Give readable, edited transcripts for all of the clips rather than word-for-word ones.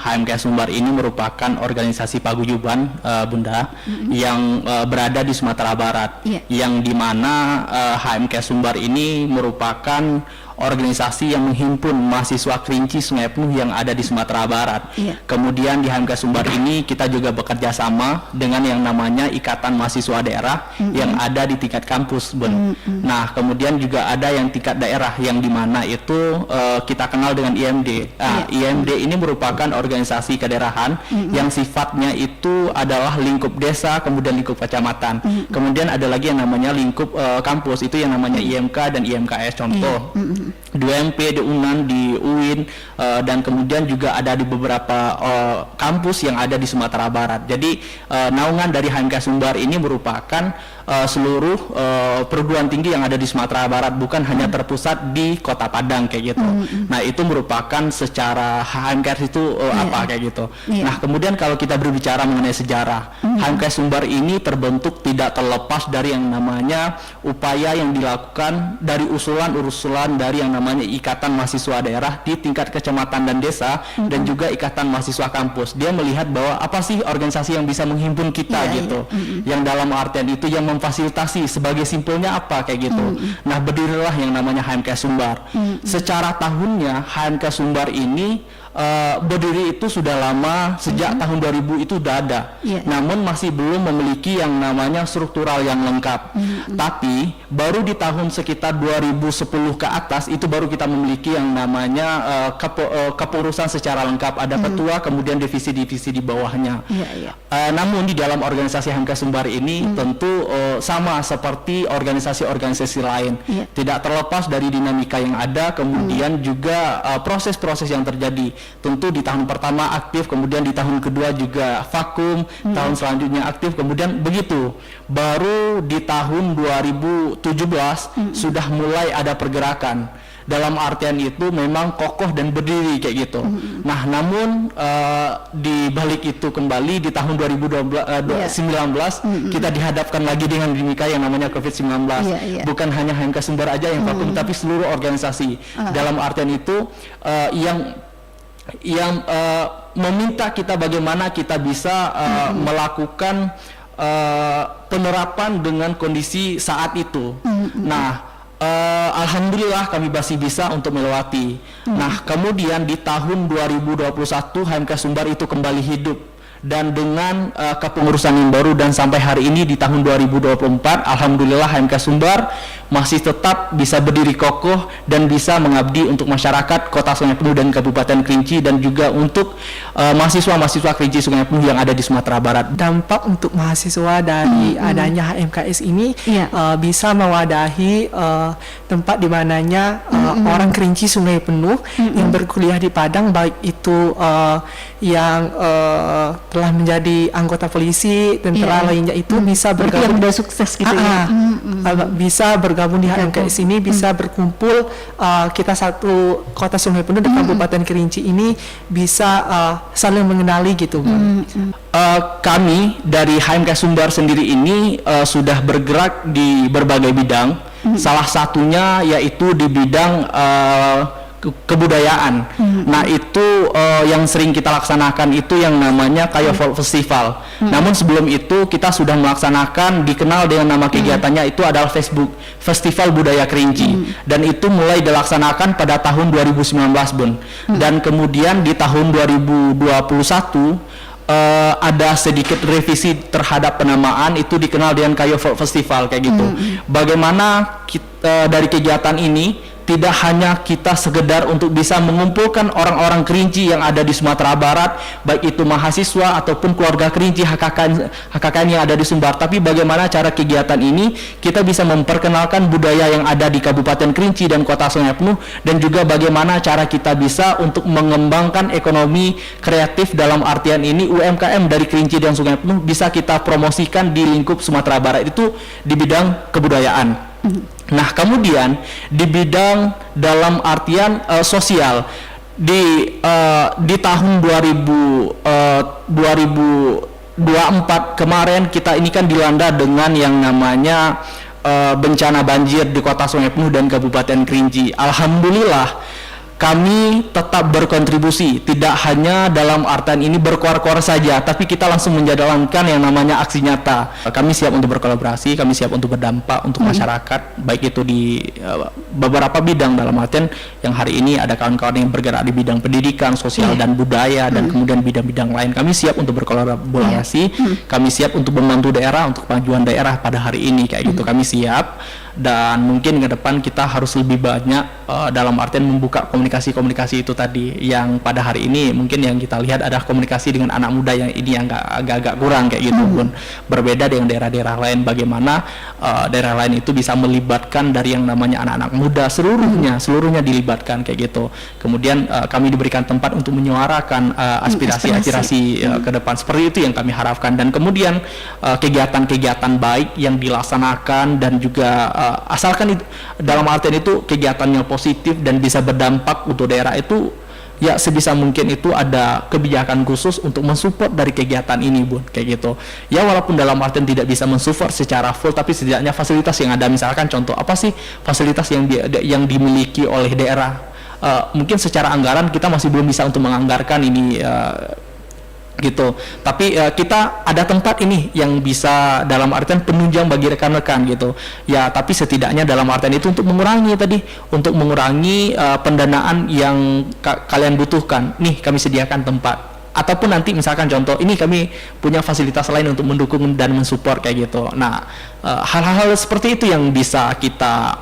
HMK Sumbar ini merupakan organisasi paguyuban, Bunda, yang berada di Sumatera Barat, yang dimana HMK Sumbar ini merupakan organisasi yang menghimpun mahasiswa Kerinci Sungai Penuh yang ada di Sumatera Barat. Kemudian di HMK Sumbar ini kita juga bekerja sama dengan yang namanya Ikatan Mahasiswa Daerah yang ada di tingkat kampus, Bun. Nah, kemudian juga ada yang tingkat daerah yang dimana itu kita kenal dengan IMD. IMD ini merupakan organisasi kedaerahan yang sifatnya itu adalah lingkup desa, kemudian lingkup kecamatan. Kemudian ada lagi yang namanya lingkup kampus, itu yang namanya IMK dan IMKS. Contoh, di UMP, di UNAN, di UIN, dan kemudian juga ada di beberapa kampus yang ada di Sumatera Barat. Jadi naungan dari HMK Sumbar ini merupakan seluruh perguruan tinggi yang ada di Sumatera Barat, bukan hanya terpusat di Kota Padang kayak gitu. Nah, itu merupakan secara HMK itu apa kayak gitu. Nah, kemudian kalau kita berbicara mengenai sejarah, HMK Sumbar ini terbentuk tidak terlepas dari yang namanya upaya yang dilakukan dari usulan dari yang namanya Ikatan Mahasiswa Daerah di tingkat kecamatan dan desa, dan juga Ikatan Mahasiswa Kampus. Dia melihat bahwa apa sih organisasi yang bisa menghimpun kita gitu, yang dalam artian itu yang memfasilitasi, sebagai simpelnya apa kayak gitu. Nah, berdirilah yang namanya HMK Sumbar. Secara tahunnya HMK Sumbar ini berdiri itu sudah lama, sejak tahun 2000 itu sudah ada, namun masih belum memiliki yang namanya struktural yang lengkap. Tapi baru di tahun sekitar 2010 ke atas itu baru kita memiliki yang namanya kepengurusan secara lengkap, ada ketua, kemudian divisi-divisi di bawahnya. Namun di dalam organisasi HMK Sumbar ini tentu sama seperti organisasi-organisasi lain, tidak terlepas dari dinamika yang ada, kemudian juga proses-proses yang terjadi. Tentu di tahun pertama aktif, kemudian di tahun kedua juga vakum, tahun selanjutnya aktif, kemudian begitu. Baru di tahun 2017 sudah mulai ada pergerakan. Dalam artian itu memang kokoh dan berdiri kayak gitu. Nah, namun di balik itu kembali di tahun 2019 kita dihadapkan lagi dengan dinamika yang namanya COVID-19. Bukan hanya HMK Sumbar aja yang vakum, tapi seluruh organisasi. Dalam artian itu yang meminta kita bagaimana kita bisa melakukan penerapan dengan kondisi saat itu. Nah, alhamdulillah kami masih bisa untuk melewati. Nah, kemudian di tahun 2021 HMK Sumbar itu kembali hidup, dan dengan kepengurusan yang baru, dan sampai hari ini di tahun 2024 alhamdulillah HMK Sumbar masih tetap bisa berdiri kokoh dan bisa mengabdi untuk masyarakat Kota Sungai Penuh dan Kabupaten Kerinci, dan juga untuk mahasiswa-mahasiswa Kerinci Sungai Penuh yang ada di Sumatera Barat. Dampak untuk mahasiswa dari adanya HMKS ini bisa mewadahi tempat di mananya orang Kerinci Sungai Penuh yang berkuliah di Padang, baik itu yang telah menjadi anggota polisi, tentara lainnya itu bisa bergabung, yang udah sukses gitu bisa bergabung di HMKS ini, bisa berkumpul. Kita satu Kota Sungai Penuh dan Kabupaten Kerinci ini bisa saling mengenali gitu. Kami dari HMK Sumbar sendiri ini sudah bergerak di berbagai bidang. Salah satunya yaitu di bidang kebudayaan. Nah, itu yang sering kita laksanakan itu yang namanya Kayo Folk Festival. Namun sebelum itu kita sudah melaksanakan, dikenal dengan nama kegiatannya itu adalah Facebook Festival Budaya Kerinci, dan itu mulai dilaksanakan pada tahun 2019, Bun. Dan kemudian di tahun 2021 ada sedikit revisi terhadap penamaan, itu dikenal dengan Kayo Folk Festival kayak gitu. Bagaimana kita, dari kegiatan ini tidak hanya kita sekedar untuk bisa mengumpulkan orang-orang Kerinci yang ada di Sumatera Barat, baik itu mahasiswa ataupun keluarga Kerinci HKKN yang ada di Sumbar, tapi bagaimana cara kegiatan ini kita bisa memperkenalkan budaya yang ada di Kabupaten Kerinci dan Kota Sungai Penuh, dan juga bagaimana cara kita bisa untuk mengembangkan ekonomi kreatif, dalam artian ini UMKM dari Kerinci dan Sungai Penuh bisa kita promosikan di lingkup Sumatera Barat, itu di bidang kebudayaan. Nah, kemudian di bidang dalam artian sosial, di tahun 2024 kemarin kita ini kan dilanda dengan yang namanya bencana banjir di Kota Sungai Penuh dan Kabupaten Kerinci. Alhamdulillah kami tetap berkontribusi, tidak hanya dalam artian ini berkuar-kuar saja, tapi kita langsung menjalankan yang namanya aksi nyata. Kami siap untuk berkolaborasi, kami siap untuk berdampak untuk masyarakat, baik itu di beberapa bidang, dalam artian yang hari ini ada kawan-kawan yang bergerak di bidang pendidikan, sosial dan budaya, dan kemudian bidang-bidang lain. Kami siap untuk berkolaborasi, kami siap untuk membantu daerah untuk kemajuan daerah pada hari ini, kayak gitu. Kami siap, dan mungkin ke depan kita harus lebih banyak dalam artian membuka komunikasi-komunikasi itu tadi, yang pada hari ini mungkin yang kita lihat adalah komunikasi dengan anak muda yang ini yang agak-agak kurang kayak gitu pun. Berbeda dengan daerah-daerah lain, bagaimana daerah lain itu bisa melibatkan dari yang namanya anak-anak muda seluruhnya dilibatkan kayak gitu. Kemudian kami diberikan tempat untuk menyuarakan aspirasi-aspirasi ke depan, seperti itu yang kami harapkan. Dan kemudian kegiatan-kegiatan baik yang dilaksanakan, dan juga asalkan itu, dalam artian itu kegiatannya positif dan bisa berdampak untuk daerah itu, ya sebisa mungkin itu ada kebijakan khusus untuk mensupport dari kegiatan ini, Bun, kayak gitu. Ya walaupun dalam artian tidak bisa mensupport secara full, tapi setidaknya fasilitas yang ada, misalkan contoh apa sih fasilitas yang dimiliki oleh daerah, mungkin secara anggaran kita masih belum bisa untuk menganggarkan ini, gitu, tapi kita ada tempat ini yang bisa dalam artian penunjang bagi rekan-rekan gitu ya. Tapi setidaknya dalam artian itu untuk mengurangi pendanaan yang kalian butuhkan, nih kami sediakan tempat, ataupun nanti misalkan contoh ini kami punya fasilitas lain untuk mendukung dan mensupport kayak gitu. Nah, hal-hal seperti itu yang bisa kita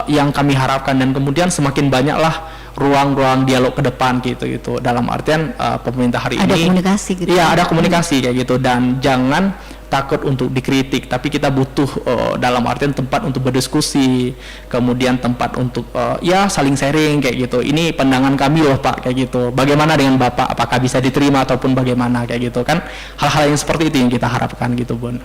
yang kami harapkan, dan kemudian semakin banyaklah ruang-ruang dialog ke depan gitu dalam artian pemerintah hari ada ini komunikasi gitu. Iya, ada komunikasi kayak gitu, dan jangan takut untuk dikritik, tapi kita butuh dalam artian tempat untuk berdiskusi, kemudian tempat untuk ya saling sharing kayak gitu. Ini pandangan kami loh Pak, kayak gitu. Bagaimana dengan Bapak, apakah bisa diterima ataupun bagaimana kayak gitu kan. Hal-hal yang seperti itu yang kita harapkan gitu, Bun.